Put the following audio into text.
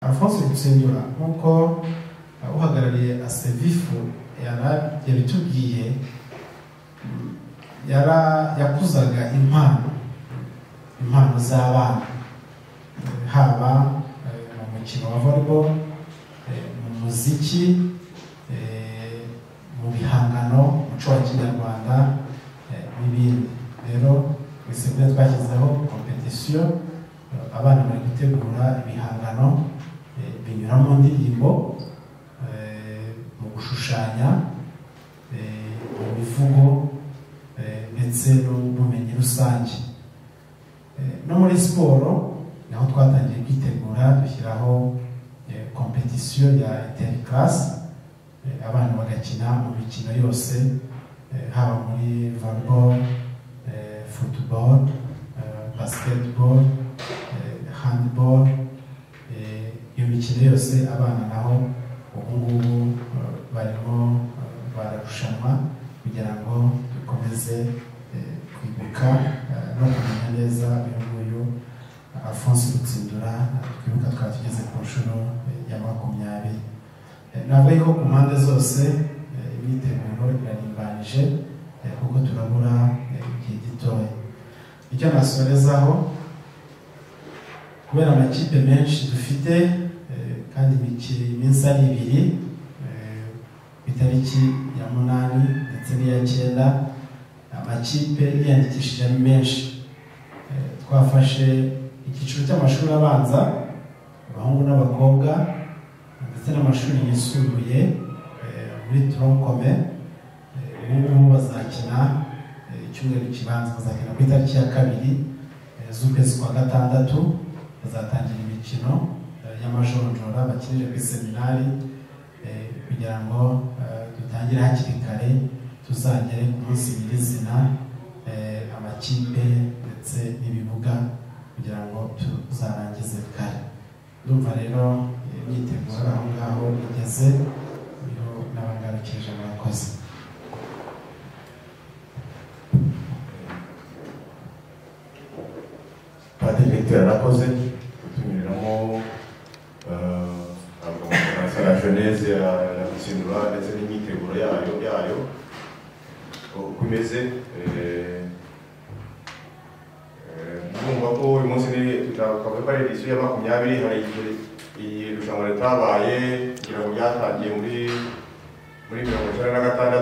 Alphonse Rutsindura nkuko uhagarariye Asevifu yabitubwiye, yakuzaga impano z'abana, haba mu mukino wa volleyball, mu muziki, mu bihangano, umuco wa Kinyarwanda n'ibindi. Rero bisebye twashyizeho competition, abana bari gutegura ibihangano binyura mu ndirimbo, mu gushushanya, mu bivugo ndetse n'ubumenyi rusange. No muri siporo naho twatangiye kwitegura, dushyiraho competition ya interclass, abana bagakina mu mikino yose, haba muri volleyball, football, basketball, handball, iyo mikino yose abana naho ubungubu barimo bararushanwa kugira ngo dukomeze kwibuka no kumenya neza uyu Alphonse Rutsindura, twibuka twaba tugeze ku nshuro ya 20. Navuga ko ku mpande zose imyiteguro irarimbanije kuko turabura igihe gitoya. Icyo nasorezaho, kubera amakipe menshi dufite kandi iminsi ari 2, itariki ya 8 ndetse n'iya 9, amakipe yiyandikishije ari menshi. Twafashe icyiciro cy'amashuri abanza, abahungu n'abakobwa, ndetse n'amashuri yisumbuye muri troncome. Ubu bazakina icyumweru kibanza, bazakina ku itariki ya 2 z'ukwezi kwa 6, bazatangira imikino y'amajonjora bakinire kuri seminari kugira ngo dutangire hakiri kare, tuzagere ku munsi nyirizina amakipe ndetse n'ibibuga kugira ngo tuzarangize kare. Ndumva rero imyiteguro aho ngaho igeze, niho n'abangarukije murakoze. Padiri Victor arakoze kutunyuriramo la jeunesse ya Rutsindura ndetse n'imyiteguro yayo uko imeze. Ndumva ko uyu munsi twavuga ko ari edisiyo ya 20, hari irushanwa ritabaye kugira ngo ryatangiye muri 1996.